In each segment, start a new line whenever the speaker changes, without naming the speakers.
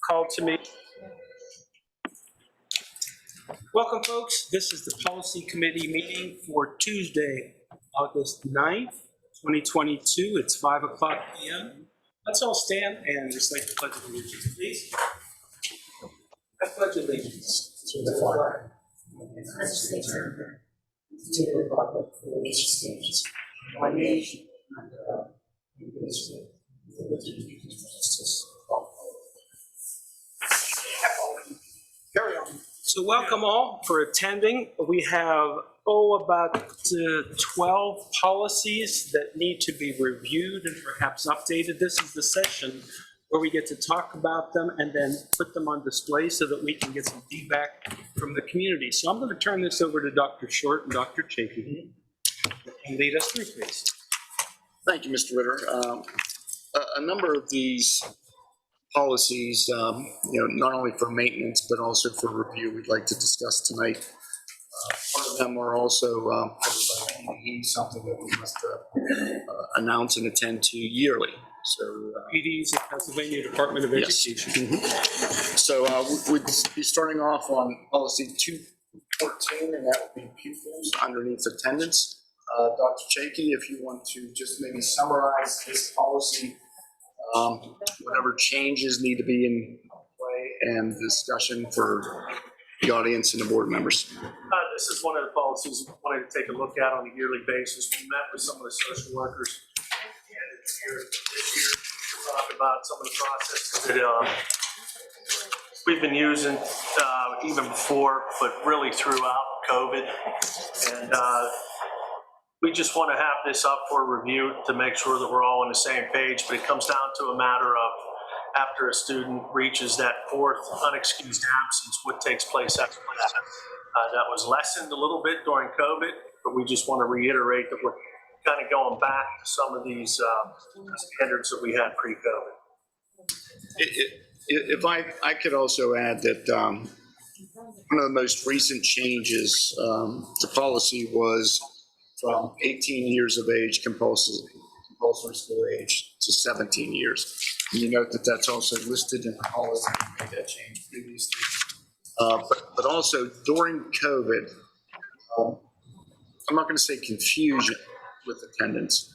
called to me. Welcome, folks. This is the Policy Committee meeting for Tuesday, August 9th, 2022. It's 5 o'clock p.m. Let's all stand and recite the Pledge of Allegiance, please. I pledge allegiance to the flag of the United States of America, to the republic for which it stands, one nation, under God, indivisible, with liberty and justice for all. Carry on. So welcome all for attending. We have, about 12 policies that need to be reviewed and perhaps updated. This is the session where we get to talk about them and then put them on display so that we can get some feedback from the community. So I'm going to turn this over to Dr. Schott and Dr. Chapey. And lead us through, please.
Thank you, Mr. Ritter. A number of these policies, not only for maintenance, but also for review, we'd like to discuss tonight. Part of them are also something that we must announce and attend to yearly. So
PD's the Pennsylvania Department of Education.
Mm-hmm. So we'd be starting off on policy 214, and that would be pupils underneath attendance. Dr. Chapey, if you want to just maybe summarize this policy, whatever changes need to be in play, and discussion for the audience and the board members.
This is one of the policies we wanted to take a look at on a yearly basis. We met with some of the social workers this year to talk about some of the processes that we've been using even before, but really throughout COVID. And we just want to have this up for review to make sure that we're all on the same page. But it comes down to a matter of, after a student reaches that fourth unexcused absence, what takes place after that. That was lessened a little bit during COVID, but we just want to reiterate that we're kind of going back to some of these standards that we had pre-COVID.
If I could also add that one of the most recent changes to policy was from 18 years of age, compulsory school age, to 17 years. And you note that that's also listed in the policy. We made that change previously. But also during COVID, I'm not going to say confusion with attendance.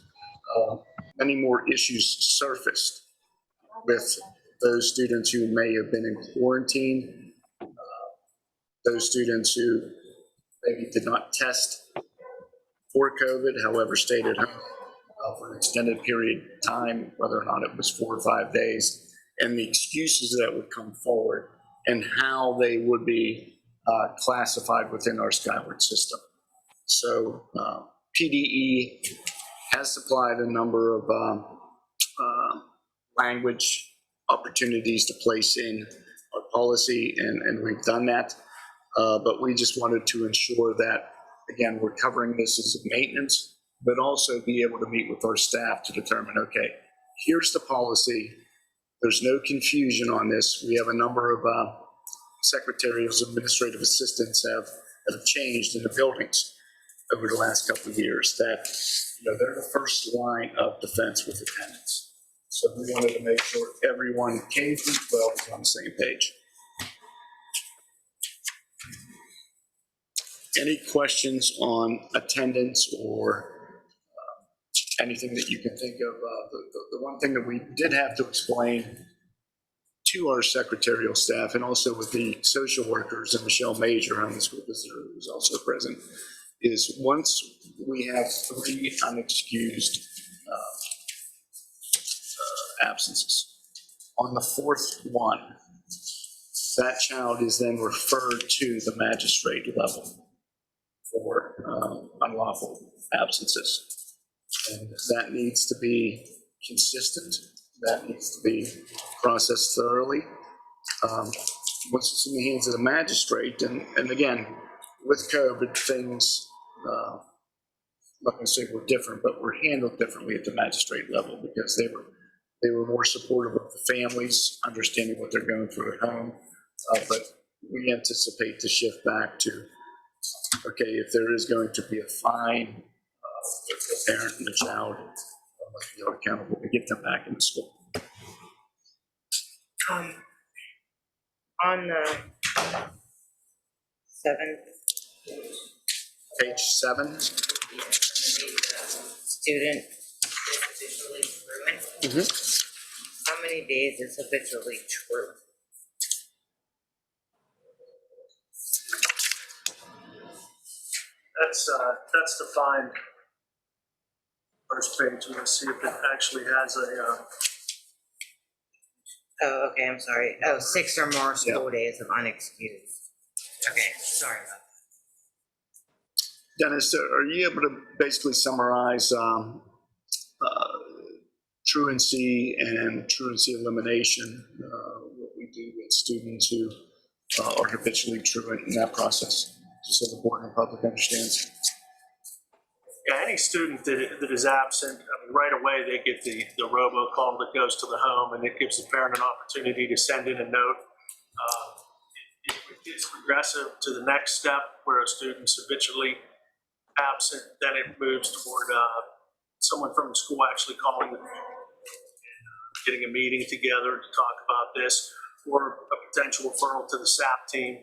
Many more issues surfaced with those students who may have been in quarantine, those students who maybe did not test for COVID, however, stayed at home for an extended period of time, whether or not it was 4 or 5 days, and the excuses that would come forward and how they would be classified within our Skyward system. So PDE has supplied a number of language opportunities to place in our policy, and we've done that. But we just wanted to ensure that, again, we're covering this as maintenance, but also be able to meet with our staff to determine, okay, here's the policy. There's no confusion on this. We have a number of secretaries, administrative assistants that have changed in the buildings over the last couple of years, that they're the first line of defense with attendance. So we wanted to make sure everyone K through 12 is on the same page. Any questions on attendance or anything that you can think of? The one thing that we did have to explain to our secretarial staff, and also with the social workers and Michelle Major, on the school visitor who was also present, is once we have 3 unexcused absences, on the 4th one, that child is then referred to the magistrate level for unlawful absences. And that needs to be consistent. That needs to be processed thoroughly. Once it's in the hands of the magistrate, and again, with COVID, things, I'm not going to say we're different, but we're handled differently at the magistrate level, because they were more supportive of the families, understanding what they're going through at home. But we anticipate to shift back to, okay, if there is going to be a fine, the parent and the child must be held accountable to get them back into school.
On the 7th,
Page 7.
student is habitually truant. How many days is habitually true?
That's defined. First page, let's see if it actually has a,
Oh, okay, I'm sorry. Oh, 6 or more school days of unexcused. Okay, sorry about
Dennis, are you able to basically summarize truancy and truancy elimination, what we do with students who are habitually truant in that process, just so the board and public understands?
yeah, any student that is absent, I mean, right away, they get the robocall that goes to the home, and it gives the parent an opportunity to send in a note. If it gets progressive to the next step, where a student's habitually absent, then it moves toward someone from the school actually calling them, getting a meeting together to talk about this, or a potential referral to the SAP team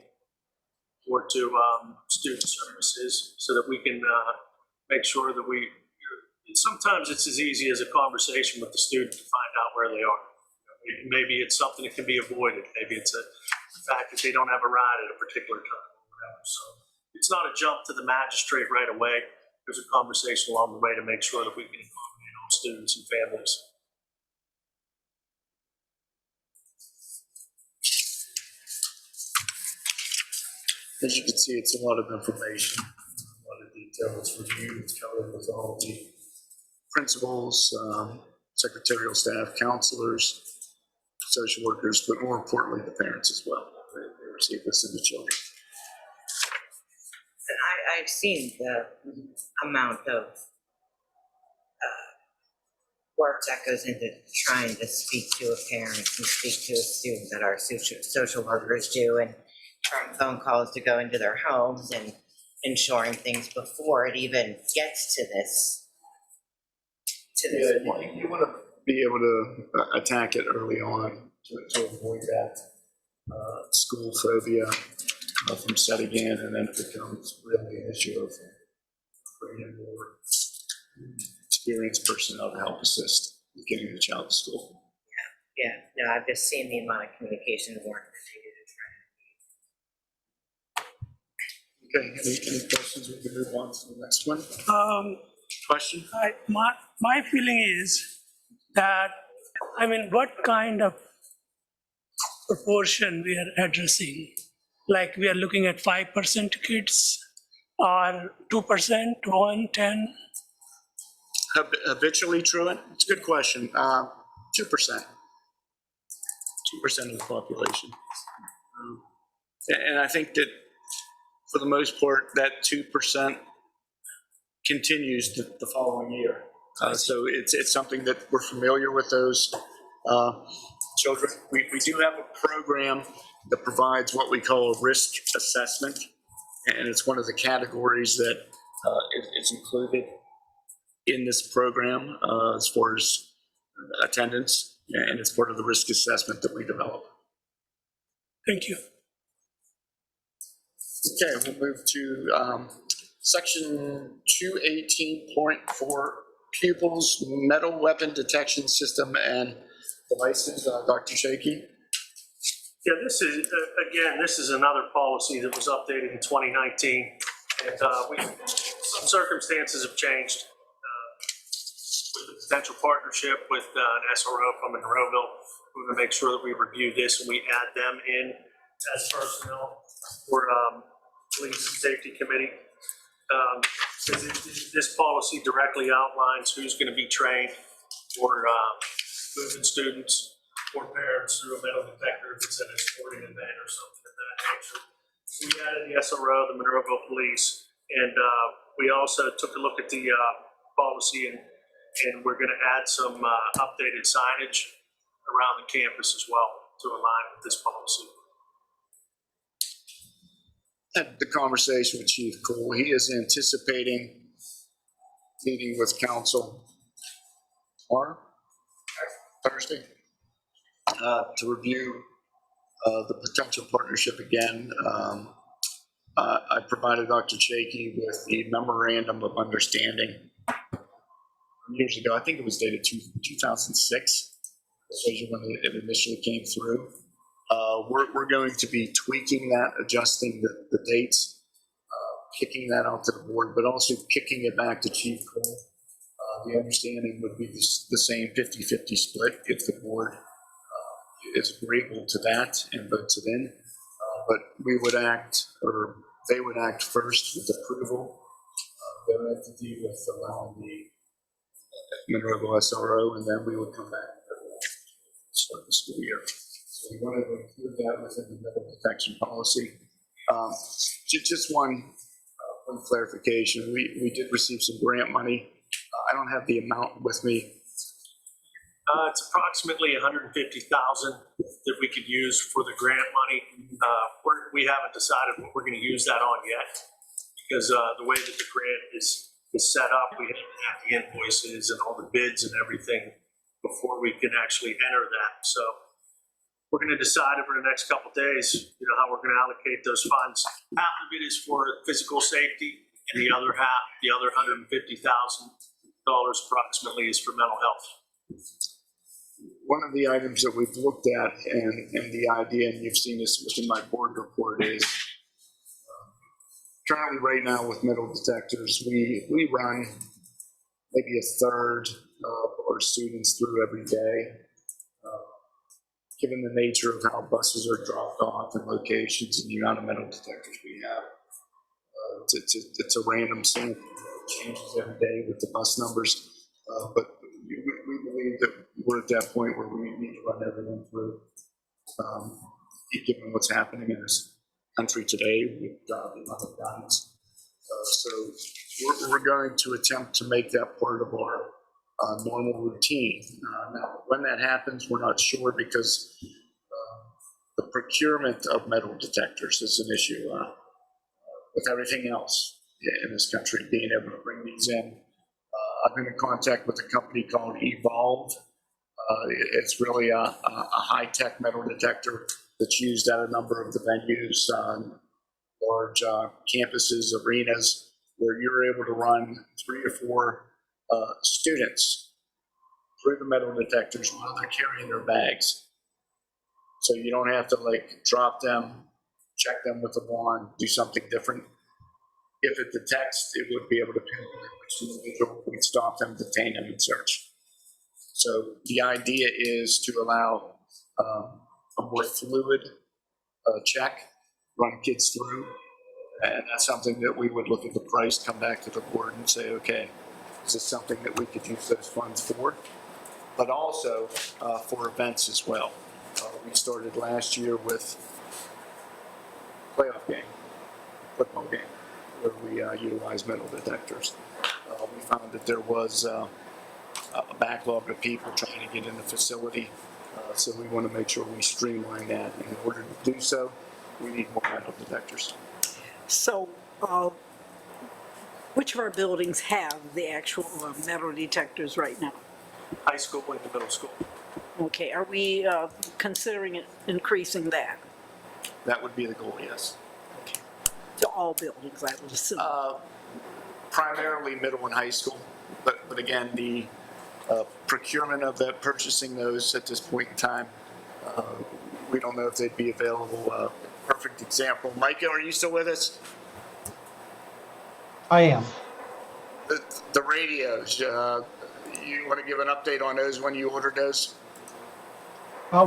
or to student services, so that we can make sure that sometimes it's as easy as a conversation with the student to find out where they are. Maybe it's something that can be avoided. Maybe it's the fact that they don't have a ride at a particular time or whatever. So it's not a jump to the magistrate right away. There's a conversation along the way to make sure that we can accommodate all students and families.
As you can see, it's a lot of information, a lot of detail. It's reviewed, it's covered with all the principals, secretarial staff, counselors, social workers, but more importantly, the parents as well. They receive this in the children.
And I've seen the amount of work that goes into trying to speak to a parent and speak to a student that our social workers do, and from phone calls to go into their homes and ensuring things before it even gets to this point.
You want to be able to attack it early on to avoid that school phobia from setting in, and then it becomes really an issue of bringing in more experienced personnel to help assist with getting the child to school.
Yeah, no, I've just seen the amount of communication work that they do to try.
Okay, any questions? We can move on to the next one. Question?
My feeling is that, I mean, what kind of proportion we are addressing? Like we are looking at 5% kids or 2%, 1, 10?
Habitually truant? It's a good question. 2%. 2% of the population. And I think that for the most part, that 2% continues the following year. So it's something that we're familiar with those children. We do have a program that provides what we call a risk assessment, and it's one of the categories that is included in this program as far as attendance, and it's part of the risk assessment that we develop.
Thank you.
Okay, we'll move to section 218.4, pupils, metal weapon detection system and devices. Dr. Shaky.
Yeah, this is another policy that was updated in 2019, and some circumstances have changed with the potential partnership with an SRO from Monroeville. We're going to make sure that we review this and we add them in as personnel for Police and Safety Committee. This policy directly outlines who's going to be trained for moving students or parents through a metal detector if it's at a sporting event or something of that nature. So we added the SRO, the Monroeville Police, and we also took a look at the policy, and we're going to add some updated signage around the campus as well to align with this policy.
Had the conversation with Chief Cole. He is anticipating meeting with council tomorrow, Thursday, to review the potential partnership again. I provided Dr. Chakey with the memorandum of understanding years ago. I think it was dated 2006, when it initially came through. We're going to be tweaking that, adjusting the dates, kicking that out to the board, but also kicking it back to Chief Cole. The understanding would be the same 50-50 split if the board is agreeable to that and votes it in. But we would act, or they would act first with approval of their entity with allowing the Monroeville SRO, and then we would come back to start the school year. So we wanted to include that within the metal detection policy. Just one clarification. We did receive some grant money. I don't have the amount with me.
It's approximately $150,000 that we could use for the grant money. We haven't decided what we're going to use that on yet, because the way that the grant is set up, we have to have the invoices and all the bids and everything before we can actually enter that. So we're going to decide over the next couple of days, how we're going to allocate those funds. Half of it is for physical safety, and the other half, the other $150,000 approximately, is for mental health.
One of the items that we've looked at, and the idea, and you've seen this within my board report, is currently right now with metal detectors, we run maybe a third of our students through every day. Given the nature of how buses are dropped off in locations and the amount of metal detectors we have, it's a random sample. It changes every day with the bus numbers, but we believe that we're at that point where we need to run everyone through, given what's happening in this country today with the amount of guns. So we're going to attempt to make that part of our normal routine. Now, when that happens, we're not sure, because the procurement of metal detectors is an issue with everything else in this country, being able to bring these in. I've been in contact with a company called Evolve. It's really a high-tech metal detector that's used at a number of the venues, large campuses, arenas, where you're able to run 3 or 4 students through the metal detectors while they're carrying their bags. So you don't have to drop them, check them with a wand, do something different. If it detects, it would be able to pinpoint which individual, we'd stop them, detain them, and search. So the idea is to allow a more fluid check, run kids through, and that's something that we would look at the price, come back to the board and say, okay, is this something that we could use those funds for? But also for events as well. We started last year with playoff game, football game, where we utilized metal detectors. We found that there was a backlog of people trying to get in the facility, so we want to make sure we streamline that. And in order to do so, we need more metal detectors.
So, which of our buildings have the actual metal detectors right now?
High school and the middle school.
Okay, are we considering increasing that
That would be the goal, yes.
to all buildings, I would assume?
Primarily middle and high school, but again, the procurement of that, purchasing those at this point in time, we don't know if they'd be available. Perfect example. Miko, are you still with us?
I am.
The radios, you want to give an update on those when you ordered those?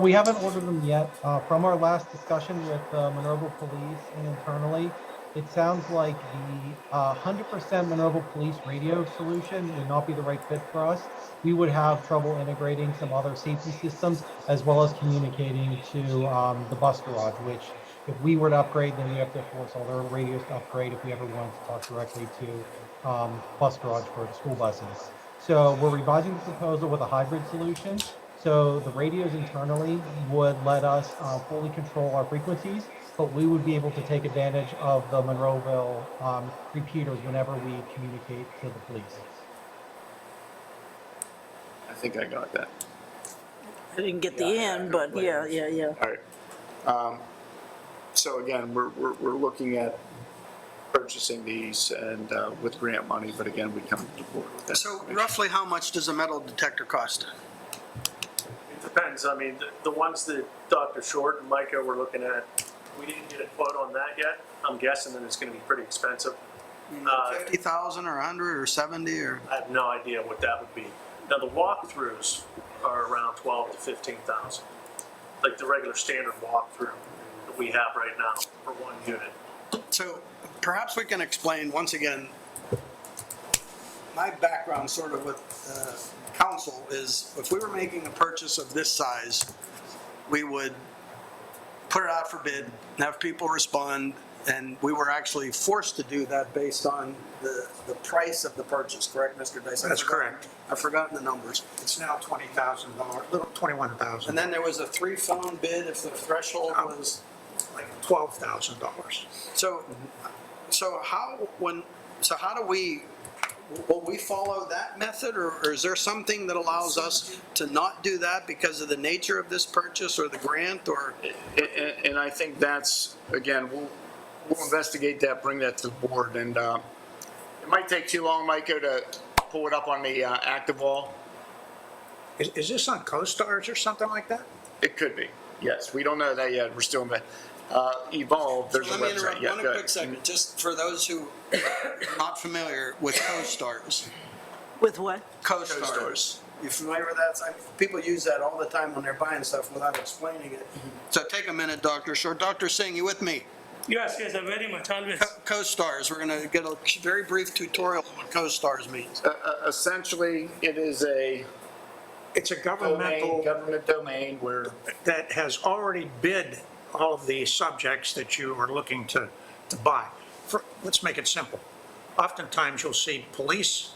We haven't ordered them yet. From our last discussion with Monroeville Police and internally, it sounds like the 100% Monroeville Police radio solution would not be the right fit for us. We would have trouble integrating some other safety systems as well as communicating to the bus garage, which if we were to upgrade, then we have to force all their radios to upgrade if we ever wanted to talk directly to bus garage for the school buses. So we're revising the proposal with a hybrid solution. So the radios internally would let us fully control our frequencies, but we would be able to take advantage of the Monroeville repeaters whenever we communicate to the police.
I think I got that.
I didn't get the end, but yeah.
All right. So again, we're looking at purchasing these and with grant money, but again, we come to the board with that.
So roughly how much does a metal detector cost?
It depends. I mean, the ones that Dr. Short and Miko were looking at, we didn't get a quote on that yet. I'm guessing that it's going to be pretty expensive.
50,000 or 100 or 70 or?
I have no idea what that would be. Now, the walkthroughs are around 12 to 15,000, like the regular standard walkthrough that we have right now for one unit.
So perhaps we can explain, once again, my background sort of with council is if we were making a purchase of this size, we would put it out for bid, have people respond, and we were actually forced to do that based on the price of the purchase, correct, Mr. Dice?
That's correct.
I've forgotten the numbers.
It's now $20,000, little 21,000.
And then there was a 3-phone bid if the threshold was,
Like $12,000.
so how do we, will we follow that method, or is there something that allows us to not do that because of the nature of this purchase or the grant, or?
And I think that's, again, we'll investigate that, bring that to the board, and it might take too long, Miko, to pull it up on the active wall.
Is this on CoStars or something like that?
It could be, yes. We don't know that yet. We're still in the Evolve. There's a
Let me
website.
interrupt
Yeah,
one
go
quick
ahead.
second, just for those who are not familiar with CoStars.
With what?
CoStars. You familiar with that? People use that all the time when they're buying stuff without explaining it. So take a minute, Dr. Short. Dr. Singh, you with me?
Yes, very much, always.
CoStars, we're going to get a very brief tutorial on what CoStars means.
Essentially, it is a
It's a governmental
government domain where
that has already bid all of the subjects that you are looking to buy. Let's make it simple. Oftentimes, you'll see police,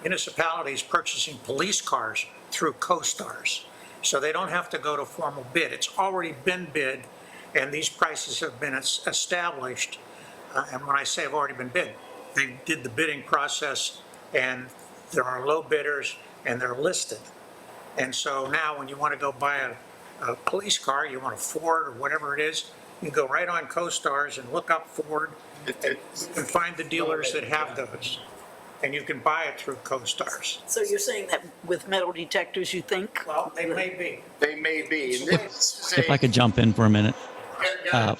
municipalities purchasing police cars through CoStars. So they don't have to go to formal bid. It's already been bid, and these prices have been established. And when I say have already been bid, they did the bidding process, and there are low bidders, and they're listed. And so now when you want to go buy a police car, you want a Ford or whatever it is, you can go right on CoStars and look up Ford, and you can find the dealers that have those. And you can buy it through CoStars.
So you're saying that with metal detectors, you think?
Well, they may be.
they may be. And this is
If I could jump in for a minute.
a-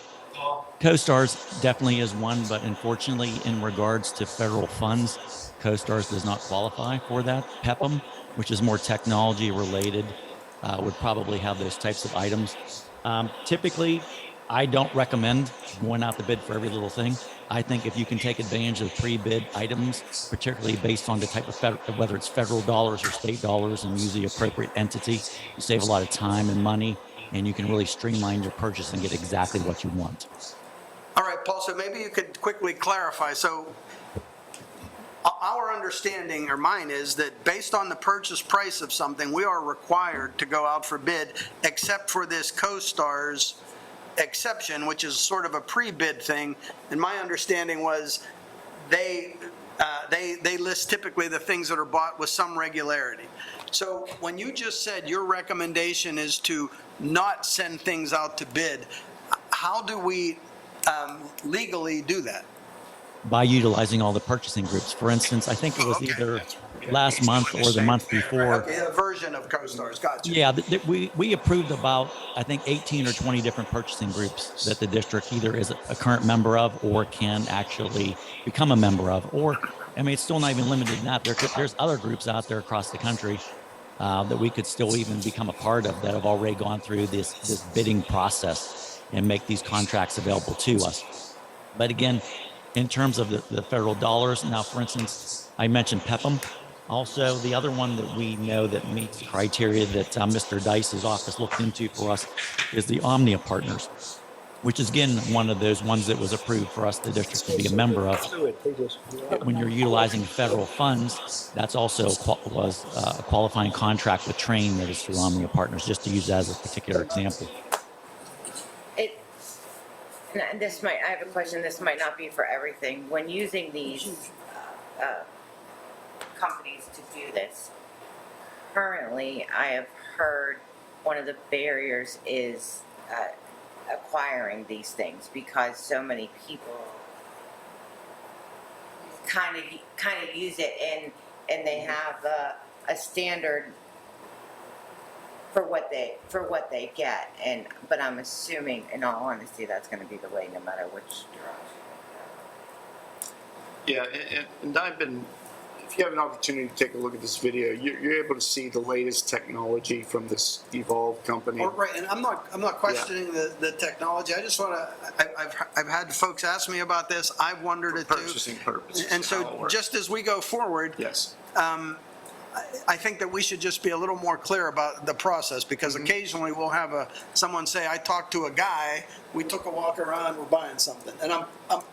CoStars definitely is one, but unfortunately, in regards to federal funds, CoStars does not qualify for that. PEPM, which is more technology related, would probably have those types of items. Typically, I don't recommend going out to bid for every little thing. I think if you can take advantage of pre-bid items, particularly based on the type of whether it's federal dollars or state dollars, and use the appropriate entity, you save a lot of time and money, and you can really streamline your purchase and get exactly what you want.
All right, Paul, so maybe you could quickly clarify. So our understanding, or mine, is that based on the purchase price of something, we are required to go out for bid, except for this CoStars exception, which is sort of a pre-bid thing. And my understanding was they list typically the things that are bought with some regularity. So when you just said your recommendation is to not send things out to bid, how do we legally do that?
By utilizing all the purchasing groups. For instance, I think it was either last month or the month before.
Okay, a version of CoStars, gotcha.
Yeah, we approved about, I think, 18 or 20 different purchasing groups that the district either is a current member of or can actually become a member of. Or, I mean, it's still not even limited to that. There's other groups out there across the country that we could still even become a part of that have already gone through this bidding process and make these contracts available to us. But again, in terms of the federal dollars, now, for instance, I mentioned PEPM. Also, the other one that we know that meets the criteria that Mr. Dice's office looked into for us is the Omnia Partners, which is, again, one of those ones that was approved for us, the district, to be a member of. When you're utilizing federal funds, that's also was a qualifying contract with Train that is through Omnia Partners, just to use that as a particular example.
And I have a question, this might not be for everything. When using these companies to do this, currently, I have heard one of the barriers is requiring these things because so many people kind of use it and they have a standard for what they get, but I'm assuming, in all honesty, that's going to be the way no matter which direction.
Yeah, and I've been, if you have an opportunity to take a look at this video, you're able to see the latest technology from this Evolve company.
Oh, right, and I'm not questioning the technology. I just want to, I've had folks ask me about this. I've wondered it too.
Purchasing purposes.
And so just as we go forward,
Yes.
I think that we should just be a little more clear about the process, because occasionally we'll have someone say, I talked to a guy, we took a walk around, we're buying something. And I'm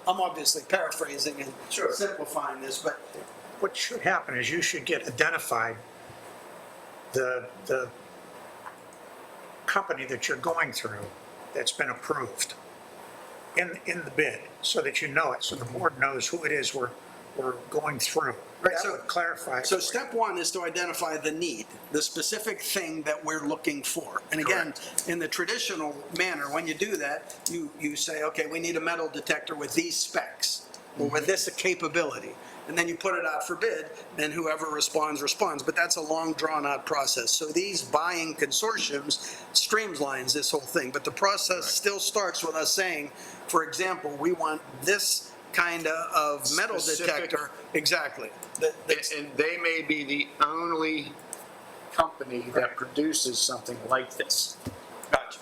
obviously paraphrasing and simplifying this, but
What should happen is you should get identified the company that you're going through that's been approved in the bid, so that you know it, so the board knows who it is we're going through.
Right,
That
so-
would clarify.
So step one is to identify the need, the specific thing that we're looking for. And again, in the traditional manner, when you do that, you say, okay, we need a metal detector with these specs, or with this capability. And then you put it out for bid, and whoever responds. But that's a long, drawn-out process. So these buying consortiums streamlines this whole thing. But the process still starts with us saying, for example, we want this kind of metal
Specific.
detector. Exactly.
And they may be the only company that produces something like this.
Gotcha.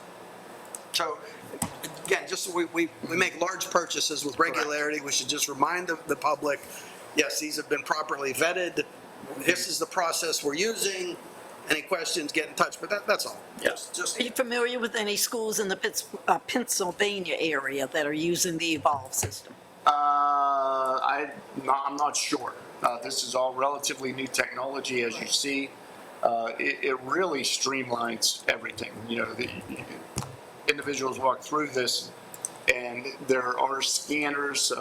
So, again, just so we make large purchases with regularity, we should just remind the public, yes, these have been properly vetted. This is the process we're using. Any questions, get in touch, but that's all.
Yes.
Just
Are you familiar with any schools in the Pennsylvania area that are using the Evolve system?
I'm not sure. This is all relatively new technology, as you see. It really streamlines everything. You know, the individuals walk through this, and there are scanners.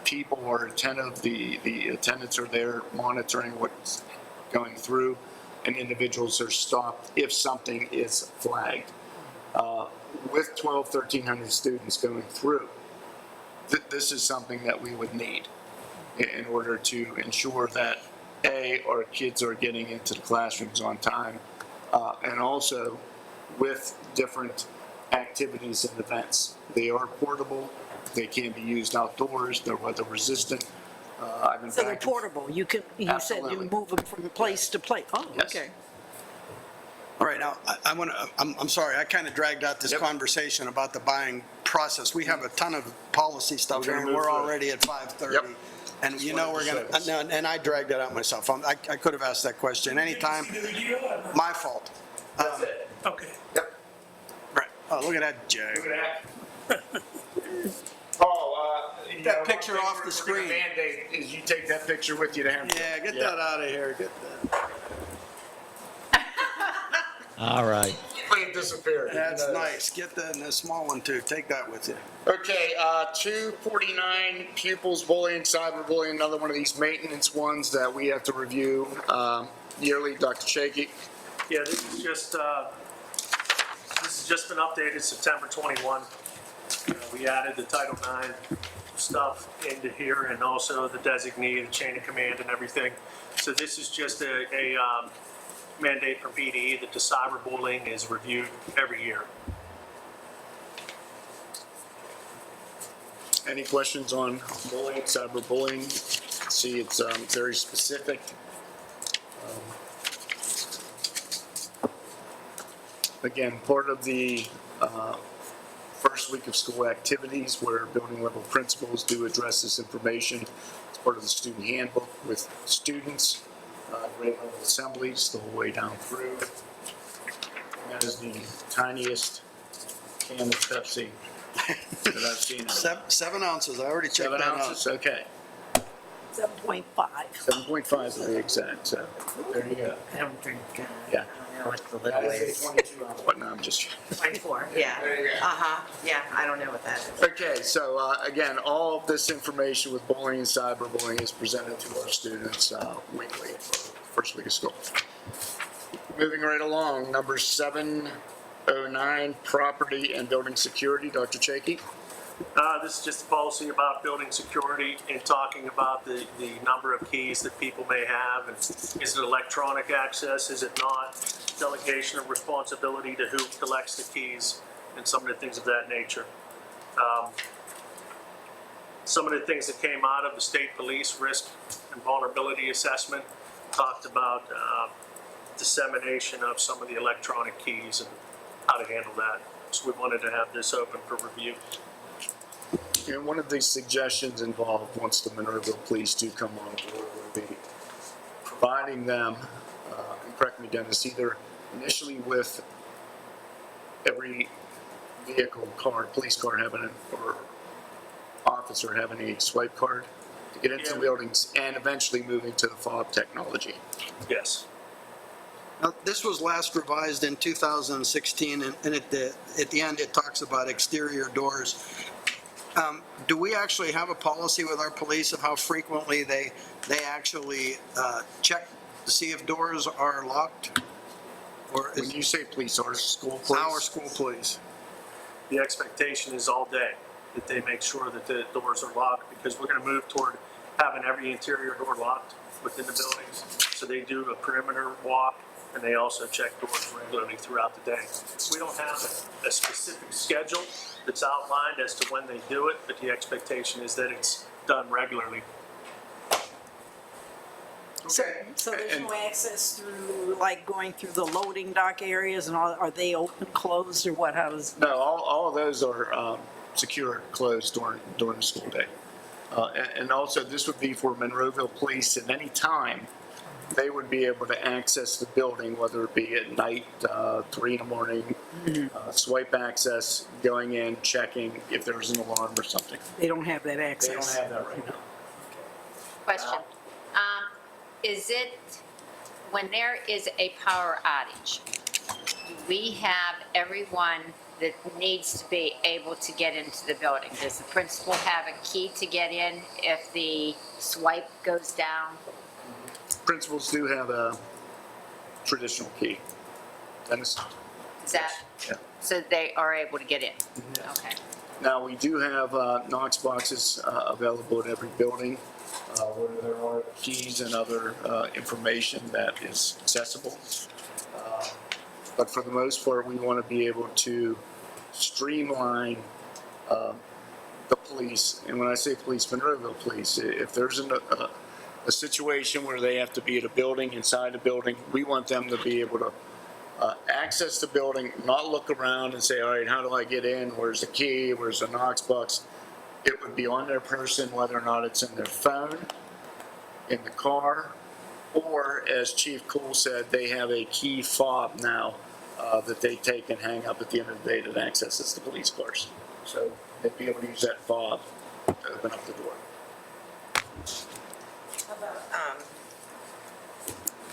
People are attentive. The attendants are there monitoring what's going through, and individuals are stopped if something is flagged. With 1,300 students going through, this is something that we would need in order to ensure that, A, our kids are getting into the classrooms on time, and also with different activities and events. They are portable, they can be used outdoors, they're weather resistant. I've been
So they're
back-
portable, you said you
Absolutely.
move them from place to place. Oh,
Yes.
okay.
All right, now, I'm sorry, I kind of dragged out this
Yep.
conversation about the buying process. We have a ton of policy stuff
We're
here,
gonna
and
move
we're
through it.
already at 5:30.
Yep.
And you know we're
wanted to show
gonna, and I dragged it out myself. I could have asked that question anytime.
See the video or not?
My fault.
That's it.
Okay.
Yep.
Right. Oh, look at that, Jay.
Paul,
That
one
picture
thing
off
we're
the screen.
gonna mandate is you take that picture with you to Hampton.
Yeah, get that out of here, get that.
All right.
It disappeared.
That's nice. Get that, and the small one too. Take that with you.
Okay, 249 pupils bullying, cyberbullying, another one of these maintenance ones that we have to review yearly. Dr. Shaky.
Yeah, this is just been updated September 21. We added the Title IX stuff into here, and also the designee, the chain of command and everything. So this is just a mandate from PD that the cyberbullying is reviewed every year.
Any questions on bullying, cyberbullying? See, it's very specific. Again, part of the first week of school activities where building level principals do address this information. It's part of the student handbook with students, grade level assemblies the whole way down through. That is the tiniest can of Pepsi that I've seen.
7 ounces. I already checked
7
that
ounces,
out.
okay.
7.5.
7.5 to be exact, so there you go.
I don't drink,
Yeah.
I don't know what the little is.
22 ounce. What, no, I'm just.
24, yeah.
There you go.
Yeah, I don't know what that is.
Okay, so again, all of this information with bullying and cyberbullying is presented to our students weekly, first week of school. Moving right along, number 7 709, property and building security, Dr. Chaky.
This is just a policy about building security and talking about the number of keys that people may have. And is it electronic access? Is it not? Delegation of responsibility to who collects the keys and some of the things of that nature. Some of the things that came out of the state police risk and vulnerability assessment talked about dissemination of some of the electronic keys and how to handle that. So we wanted to have this open for review.
And one of the suggestions involved, once the Monroeville police do come on board, will be providing them, and correct me, Dennis, either initially with every vehicle card, police car having or officer having a swipe card to get into buildings, and eventually moving to the fob technology.
Yes.
Now, this was last revised in 2016, and at the end, it talks about exterior doors. Do we actually have a policy with our police of how frequently they actually check to see if doors are locked? Or
When you say police, our school police?
Our school police.
The expectation is all day that they make sure that the doors are locked, because we're going to move toward having every interior door locked within the buildings. So they do a perimeter walk, and they also check doors regularly throughout the day. We don't have a specific schedule that's outlined as to when they do it, but the expectation is that it's done regularly.
So there's no access through, like, going through the loading dock areas and all, are they open, closed, or what, how does?
No, all of those are secure, closed during the school day. And also, this would be for Monroeville Police at any time. They would be able to access the building, whether it be at night, 3 in the morning, swipe access, going in, checking if there's an alarm or something.
They don't have that
They
access?
don't have that right now.
Question. Is it, when there is a power outage, do we have everyone that needs to be able to get into the building? Does the principal have a key to get in if the swipe goes down?
Principals do have a traditional key. Dennis?
Is that,
Yeah.
so they are able to get in? Okay.
Now, we do have Knox boxes available at every building where there are keys and other information that is accessible. But for the most part, we want to be able to streamline the police. And when I say police, Monroeville Police, if there's a situation where they have to be at a building, inside a building, we want them to be able to access the building, not look around and say, all right, how do I get in? Where's the key? Where's the Knox box? It would be on their person, whether or not it's in their phone, in the car, or as Chief Cool said, they have a key fob now that they take and hang up at the end of the day that accesses the police cars. So they'd be able to use that fob to open up the door.
How about,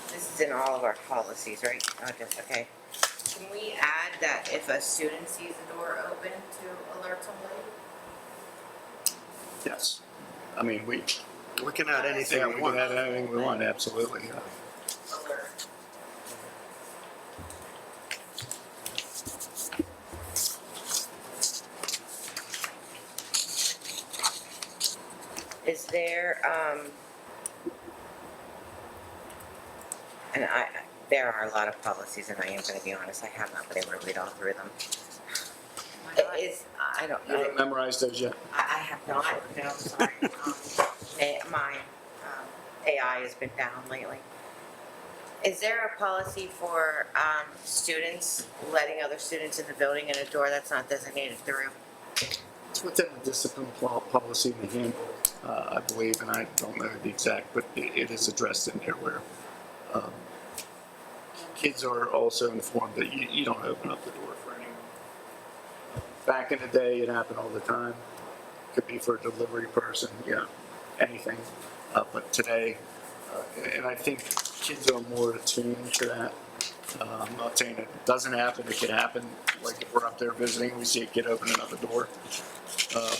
this is in all of our policies, right? Okay. Can we add that if a student sees a door open to alert somebody?
Yes. I mean, we
can add anything
yeah,
we
we
want.
can add anything we want, absolutely.
Alert. Is there, and there are a lot of policies, and I am gonna be honest, I have not been able to read all through them. I don't
You
know.
haven't memorized those yet?
I have not, no, sorry. My AI has been down lately. Is there a policy for students letting other students in the building in a door that's not designated through?
It's within the discipline policy in the handbook, I believe, and I don't know the exact, but it is addressed in there where kids are also informed that you don't open up the door for anyone. Back in the day, it happened all the time. Could be for a delivery person, anything. But today, and I think kids are more attuned to that. I'm not saying it doesn't happen. It could happen. Like if we're up there visiting, we see a kid open another door.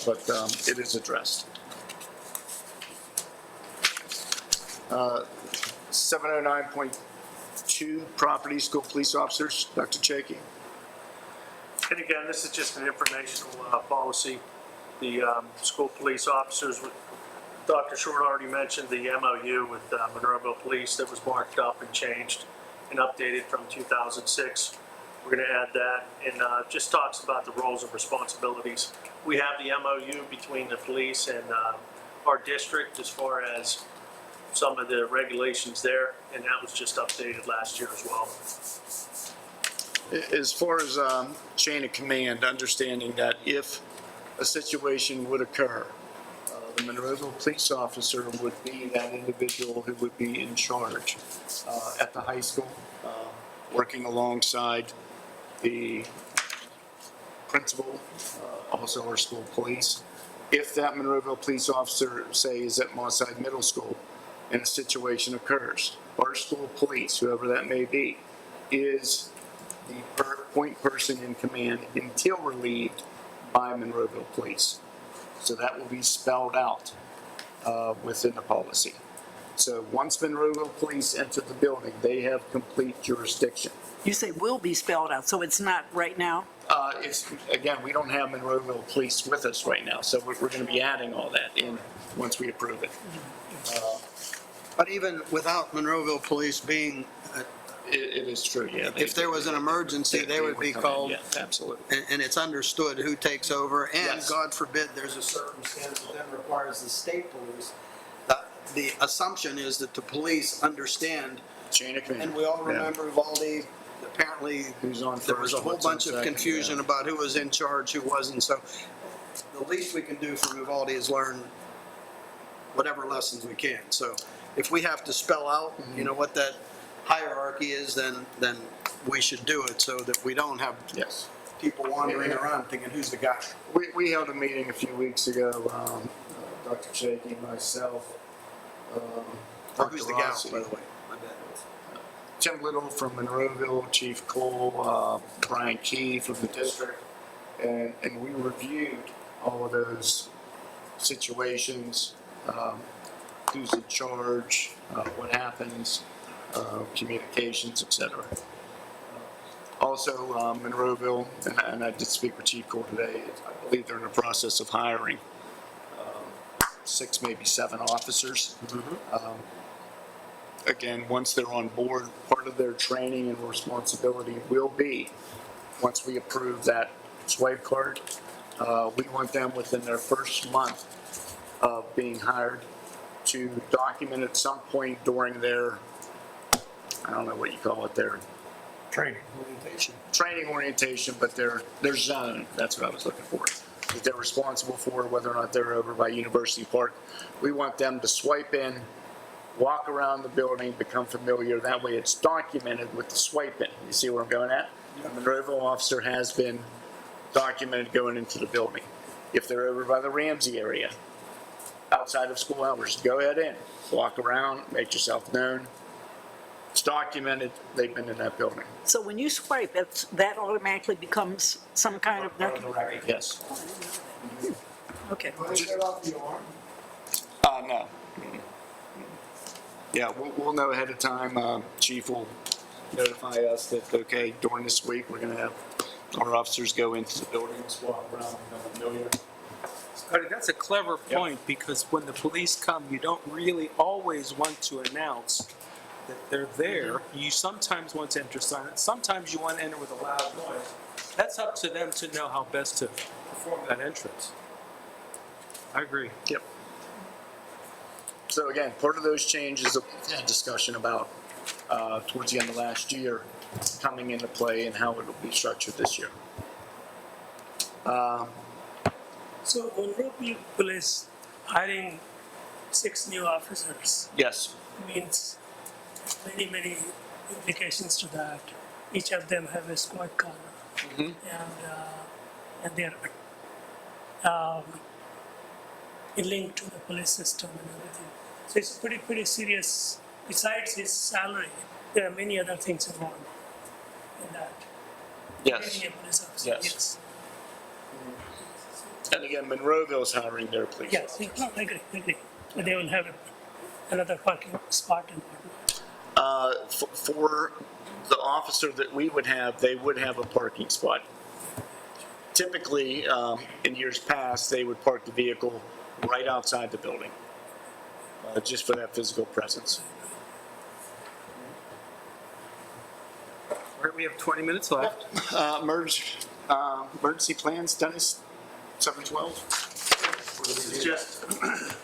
But it is addressed. 709.2 property school police officers. Dr. Chaky.
And again, this is just an informational policy. The school police officers, Dr. Short already mentioned the MOU with Monroeville Police that was marked up and changed and updated from 2006. We're going to add that, and just talks about the roles and responsibilities. We have the MOU between the police and our district as far as some of the regulations there, and that was just updated last year as well.
As far as chain of command, understanding that if a situation would occur, the Monroeville police officer would be that individual who would be in charge at the high school, working alongside the principal, also our school police. If that Monroeville police officer, say, is at Mosside Middle School and a situation occurs, our school police, whoever that may be, is the point person in command until relieved by Monroeville Police. So that will be spelled out within the policy. So once Monroeville Police enter the building, they have complete jurisdiction.
You say will be spelled out, so it's not right now?
It's, again, we don't have Monroeville Police with us right now, so we're going to be adding all that in once we approve it.
But even without Monroeville Police being,
It is true, yeah.
if there was an emergency, they would be
come in,
called,
yes, absolutely.
and it's understood who takes over, and
Yes.
God forbid, there's a circumstance that then requires the state police. The assumption is that the police understand,
Chain of command.
and we all
Yeah.
remember Uvalde, apparently,
Who's on
there was
first,
a whole
what's on
bunch of
second,
confusion
yeah.
about who was in charge, who wasn't, so the least we can do from Uvalde is learn whatever lessons we can. So if we have to spell out, you know, what that hierarchy is, then we should do it so that we don't have
Yes.
people wandering around thinking, who's the guy?
We held a meeting a few weeks ago, Dr. Shaky, myself,
Or who's the gal,
Rossi,
by the way? My bad.
Tim Little from Monroeville, Chief Cole, Brian Key from the district, and we reviewed all of those situations, who's in charge, what happens, communications, et cetera. Also, Monroeville, and I did speak with Chief Cole today, I believe they're in the process of hiring 6, maybe 7 officers. Again, once they're on board, part of their training and responsibility will be, once we approve that swipe card, we want them within their first month of being hired to document at some point during their, I don't know what you call it, their
Training.
training orientation, but their zone, that's what I was looking for, that they're responsible for, whether or not they're over by University Park. We want them to swipe in, walk around the building, become familiar. That way it's documented with the swipe in. You see where I'm going at? A Monroeville officer has been documented going into the building. If they're over by the Ramsey area, outside of school hours, go ahead in, walk around, make yourself known. It's documented, they've been in that building.
So when you swipe, that automatically becomes some kind of,
Yes.
okay.
No. Yeah, we'll know ahead of time. Chief will notify us that, okay, during this week, we're going to have our officers go into the buildings, walk around, become familiar.
Scotty, that's a clever point, because when the police come, you don't really always want to announce that they're there. You sometimes want to enter silent. Sometimes you want to enter with a loud noise. That's up to them to know how best to perform that entrance. I agree.
Yep. So again, part of those changes of discussion about towards the end of last year coming into play and how it will be structured this year.
So Monroeville Police hiring 6 new officers
Yes.
means many implications to that. Each of them have a squad car, and they're linked to the police system and everything. So it's pretty serious. Besides his salary, there are many other things involved in that.
Yes.
Being a police officer,
Yes.
yes.
And again, Monroeville's hiring their police
Yes,
officers.
no, I agree. But they will have another parking spot and whatnot.
For the officer that we would have, they would have a parking spot. typically, in years past, they would park the vehicle right outside the building, just for that physical presence.
All right, we have 20 minutes left.
Emergency plans, Dennis, 712?
This is just,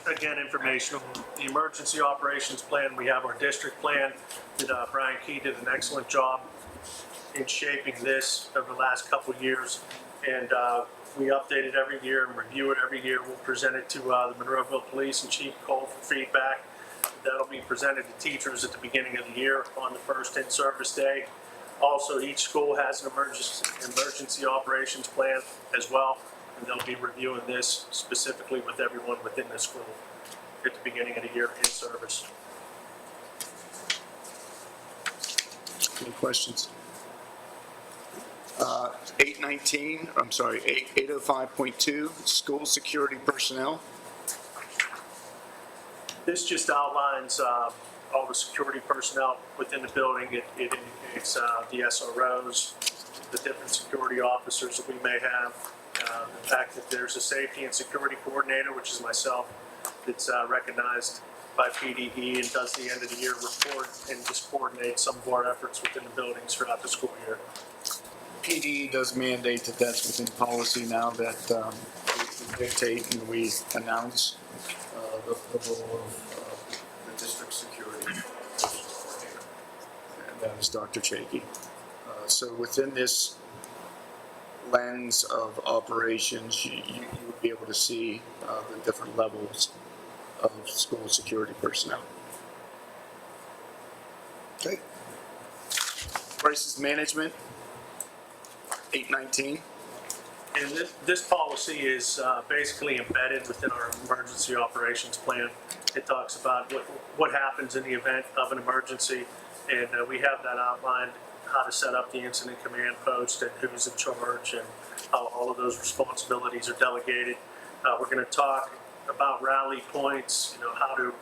again, informational. The emergency operations plan, we have our district plan that Brian Key did an excellent job in shaping this over the last couple of years. And we update it every year and review it every year. We'll present it to the Monroeville Police and Chief Cole for feedback. That'll be presented to teachers at the beginning of the year on the first in-service day. Also, each school has an emergency operations plan as well, and they'll be reviewing this specifically with everyone within the school at the beginning of the year in service.
Any questions? 805.2, school security personnel.
This just outlines all the security personnel within the building. It indicates the SROs, the different security officers that we may have. The fact that there's a safety and security coordinator, which is myself, that's recognized by PDE and does the end of the year report and just coordinates some of our efforts within the buildings throughout the school year.
PD does mandate that that's within policy now, that we dictate and we announce the role of the district security. And that is Dr. Chakey. So within this lens of operations, you would be able to see the different levels of school security personnel. Okay. Crisis management, 819.
And this policy is basically embedded within our emergency operations plan. It talks about what happens in the event of an emergency, and we have that outlined, how to set up the incident command post and who's in charge and how all of those responsibilities are delegated. We're going to talk about rally points, how to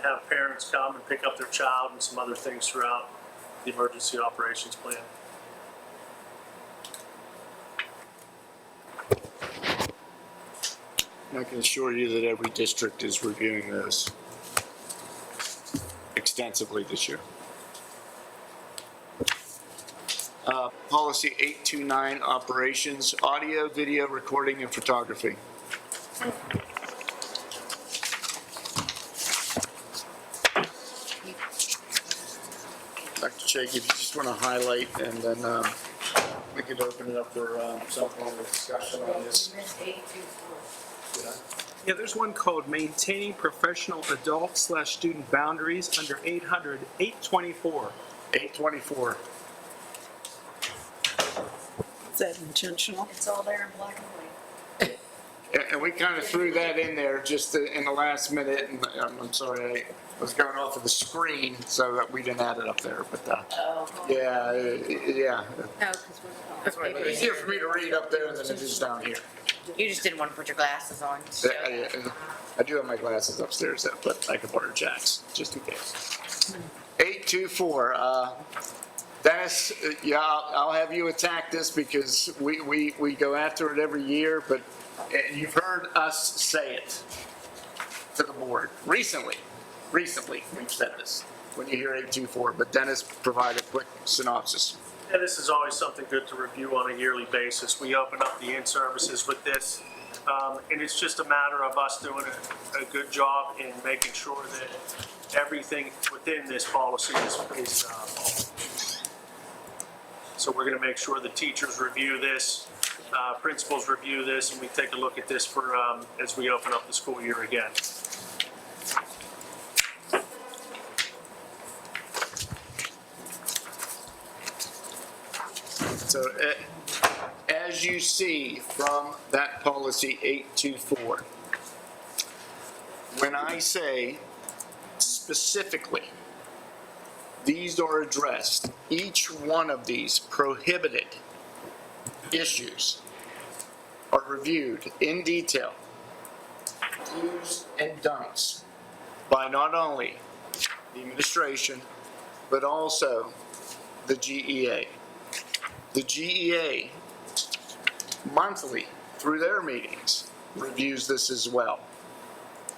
have parents come and pick up their child and some other things throughout the emergency operations plan.
I can assure you that every district is reviewing those extensively this year. Policy 829, operations, audio, video, recording, and photography. Dr. Chakey, if you just want to highlight, and then we could open it up for some form of discussion on this.
Yeah, there's one called Maintaining Professional Adult/Student Boundaries under 824.
824.
Is that intentional?
It's all there in black and white.
And we kind of threw that in there just in the last minute, and I'm sorry, I was going off of the screen so that we didn't add it up there, but yeah.
No, because we're.
It's easier for me to read up there than it is down here.
You just didn't want to put your glasses on.
I do have my glasses upstairs, but I could borrow Jack's, just in case. 824, Dennis, yeah, I'll have you attack this because we go after it every year, but you've heard us say it to the board. Recently, we've said this when you hear 824, but Dennis, provide a quick synopsis.
Yeah, this is always something good to review on a yearly basis. We open up the in-services with this, and it's just a matter of us doing a good job in making sure that everything within this policy is so we're going to make sure the teachers review this, principals review this, and we take a look at this for as we open up the school year again.
So as you see from that policy 824, when I say specifically, these are addressed, each one of these prohibited issues are reviewed in detail, do's and don'ts, by not only the administration, but also the GEA. The GEA monthly through their meetings reviews this as well.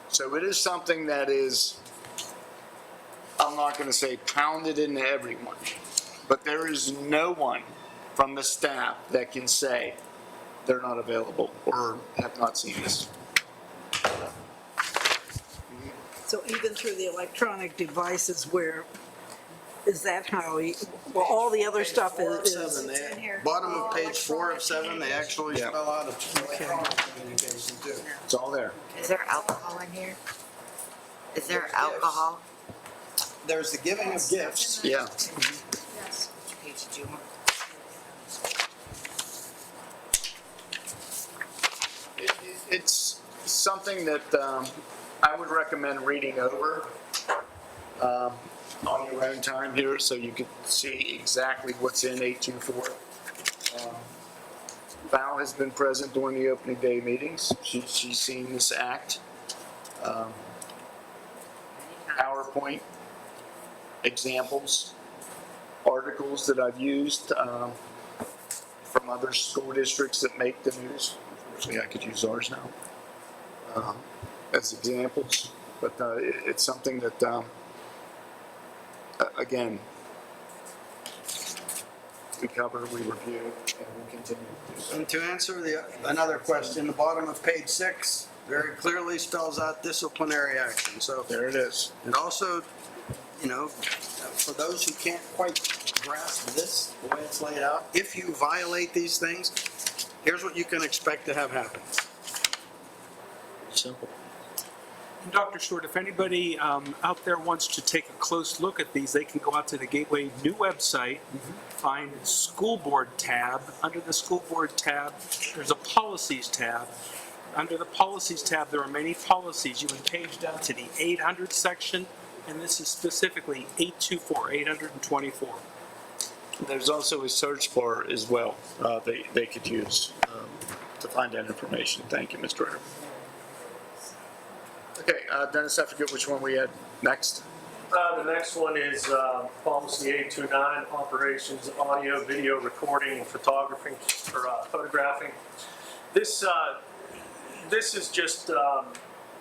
So it is something that is, I'm not going to say pounded into everyone, but there is no one from the staff that can say they're not available or have not seen this.
So even through the electronic devices, where, is that how, well, all the other stuff is.
Seven, bottom of page 4 of 7, they actually
Yeah.
spell out electronic communication too.
It's all there.
Is there alcohol in here? Is there alcohol?
There's the giving of gifts.
Yeah.
Which page did you want?
It's something that I would recommend reading over on your own time here so you can see exactly what's in 824. Val has been present during the opening day meetings. She's seen this act. PowerPoint, examples, articles that I've used from other school districts that make the news. Unfortunately, I could use ours now as examples, but it's something that, again, we cover, we review, and we continue to do so.
And to answer another question, the bottom of page 6 very clearly spells out disciplinary action. So
There it is.
it also, you know, for those who can't quite grasp this, the way it's laid out, if you violate these things, here's what you can expect to have happen.
Simple.
And Dr. Short, if anybody out there wants to take a close look at these, they can go out to the Gateway new website, find School Board tab. Under the School Board tab, there's a Policies tab. Under the Policies tab, there are many policies. You would page down to the 800 section, and this is specifically 824, 824.
There's also a search bar as well they could use to find that information. Thank you, Mr. Ritter. Okay, Dennis, I forget which one we had next.
The next one is policy 829, operations, audio, video recording, and photography, or photographing. This is just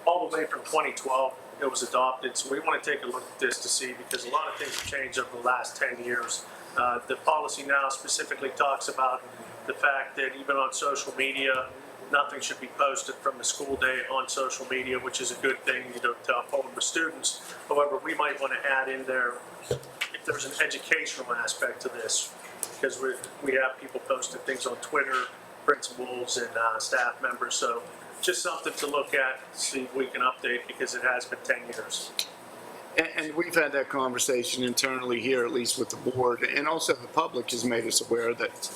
all the way from 2012. It was adopted, so we want to take a look at this to see, because a lot of things have changed over the last 10 years. The policy now specifically talks about the fact that even on social media, nothing should be posted from the school day on social media, which is a good thing, you know, to uphold the students. However, we might want to add in there if there's an educational aspect to this, because we have people posting things on Twitter, principals and staff members. So just something to look at, see if we can update, because it has been 10 years.
And we've had that conversation internally here, at least with the board, and also the public has made us aware that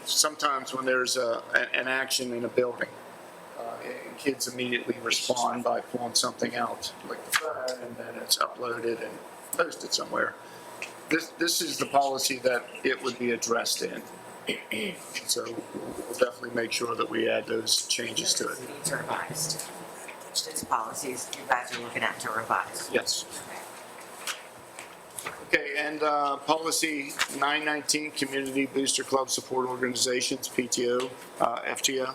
sometimes when there's an action in a building, kids immediately respond by pulling something out, like the phone, and then it's uploaded and posted somewhere. This is the policy that it would be addressed in. So we'll definitely make sure that we add those changes to it.
These revised. These policies you guys are looking at to revise.
Yes. Okay, and policy 919, Community Booster Club Support Organizations, PTO, FTO.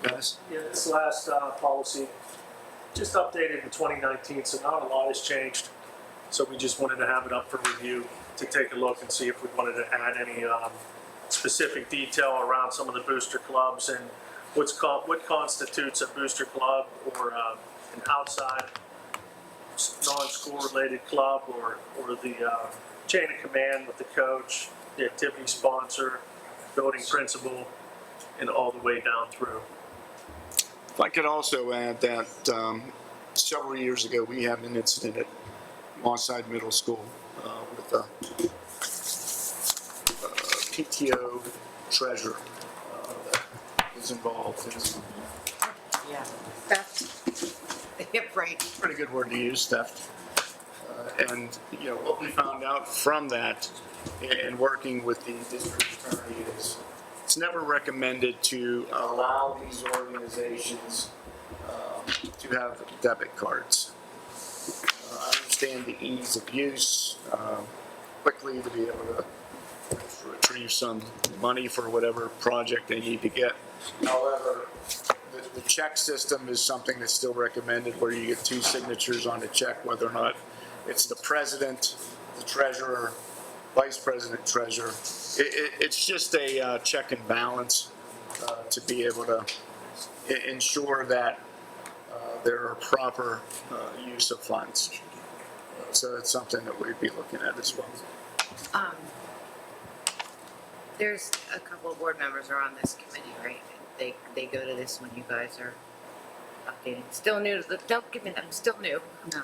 Dennis?
Yeah, this last policy, just updated in 2019, so not a lot has changed. So we just wanted to have it up for review to take a look and see if we wanted to add any specific detail around some of the booster clubs and what constitutes a booster club, or an outside non-school related club, or the chain of command with the coach, the activity sponsor, building principal, and all the way down through.
If I could also add that several years ago, we had an incident at Mosside Middle School with a PTO treasurer that was involved.
Yeah. Theft. Yep, right.
Pretty good word to use, theft. And, you know, what we found out from that and working with the district attorney is it's never recommended to allow these organizations to have debit cards. I understand the ease of use, quickly to be able to retrieve some money for whatever project they need to get. However, the check system is something that's still recommended, where you get 2 signatures on a check, whether or not it's the president, the treasurer, vice president, treasurer. It's just a check and balance to be able to ensure that there are proper use of funds. So it's something that we'd be looking at as well.
There's a couple of board members are on this committee, right? They go to this when you guys are updating. Still new, don't give me them, still new. No.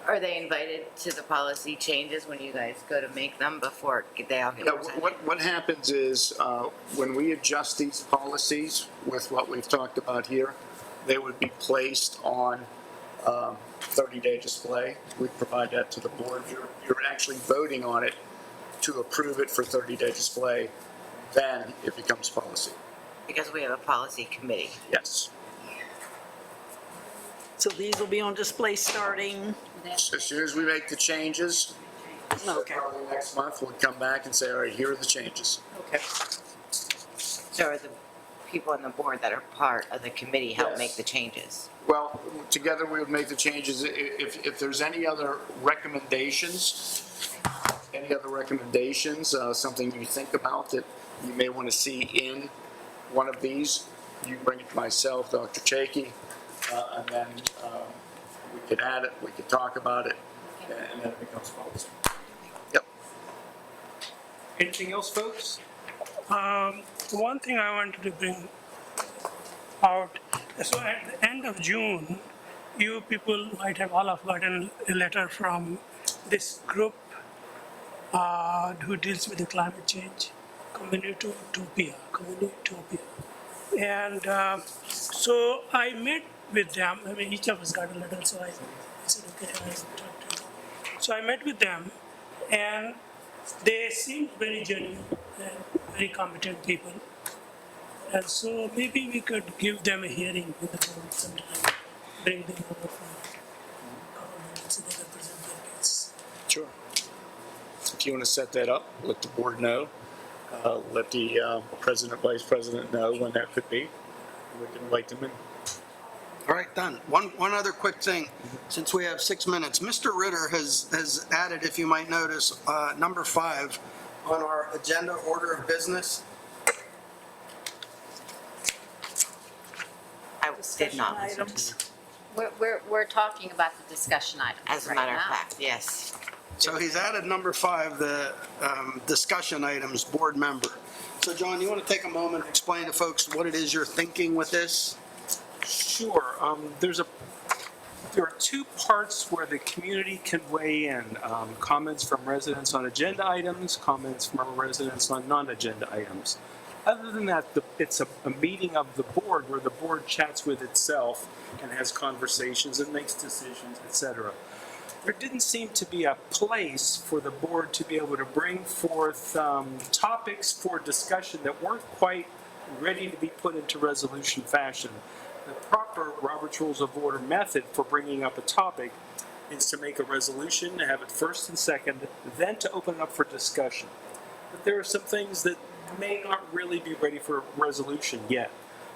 Are they invited to the policy changes when you guys go to make them before they all get
Yeah,
presented?
what happens is, when we adjust these policies with what we've talked about here, they would be placed on 30-day display. We provide that to the board. You're actually voting on it to approve it for 30-day display, then it becomes policy.
Because we have a policy committee.
Yes.
So these will be on display starting,
As soon as we make the changes,
okay,
probably next month, we'll come back and say, all right, here are the changes.
okay.
So are the people on the board that are part of the committee help
Yes.
make the changes?
Well, together we would make the changes. If there's any other recommendations, something you think about that you may want to see in one of these, you bring it to myself, Dr. Chakey, and then we could add it, we could talk about it, and then it becomes policy. Yep.
Anything else, folks?
One thing I wanted to bring out, so at the end of June, you people might have all have gotten a letter from this group who deals with the climate change, Communitopia. And so I met with them. I mean, each of us got a letter, so I said, okay, I will talk to you. So I met with them, and they seemed very genuine and very competent people. And so maybe we could give them a hearing in the board sometime, bring them over from government so they represent their case.
Sure. If you want to set that up, let the board know. Let the president, vice president know when that could be. We can invite them in.
All right, done. One other quick thing, since we have 6 minutes. Mr. Ritter has added, if you might notice, number 5 on our agenda order of business.
I did not.
Items.
We're talking about the discussion items
As a
right
matter of
now.
fact, yes.
So he's added number 5, the discussion items, board member. So John, you want to take a moment and explain to folks what it is you're thinking with this?
Sure. There are 2 parts where the community can weigh in. Comments from residents on agenda items, comments from residents on non-agenda items. Other than that, it's a meeting of the board where the board chats with itself and has conversations and makes decisions, etc. There didn't seem to be a place for the board to be able to bring forth topics for discussion that weren't quite ready to be put into resolution fashion. The proper Robert's Rules of Order method for bringing up a topic is to make a resolution, to have it first and second, then to open it up for discussion. But there are some things that may not really be ready for resolution yet.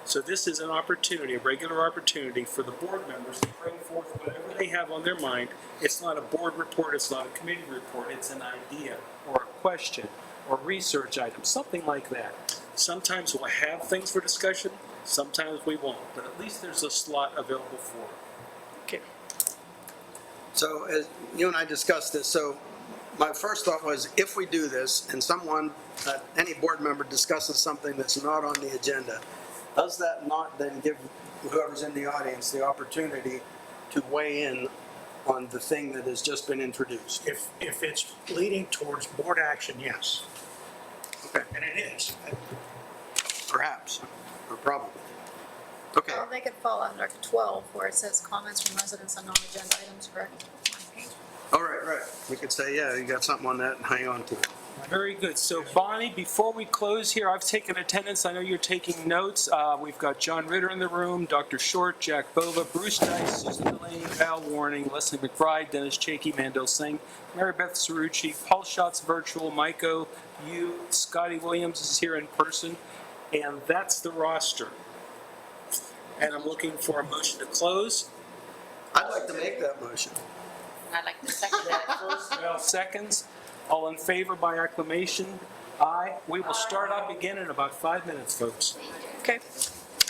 So this is an opportunity, a regular opportunity for the board members to bring forth whatever they have on their mind. It's not a board report, it's not a committee report, it's an idea or a question or research item, something like that. Sometimes we'll have things for discussion, sometimes we won't, but at least there's a slot available for it.
Okay. So as you and I discussed this, so my first thought was, if we do this and someone, any board member discusses something that's not on the agenda, does that not then give whoever's in the audience the opportunity to weigh in on the thing that has just been introduced?
If it's leading towards board action, yes.
Okay.
And it is.
Perhaps, or probably. Okay.
Well, they could fall under 12, where it says comments from residents on non-agenda items, correct?
All right, right. We could say, yeah, you got something on that and hang on to it.
Very good. So Bonnie, before we close here, I've taken attendance. I know you're taking notes. We've got John Ritter in the room, Dr. Short, Jack Bova, Bruce Dice, Susan Delaney, Val Warning, Leslie McBride, Dennis Chakey, Mandel Singh, Mary Beth Cerrucci, Paul Scott's virtual, Miko, you, Scotty Williams is here in person, and that's the roster. And I'm looking for a motion to close.
I'd like to make that motion.
I'd like to second that.
Well, seconds. All in favor by acclamation? Aye. We will start up again in about 5 minutes, folks.
Okay.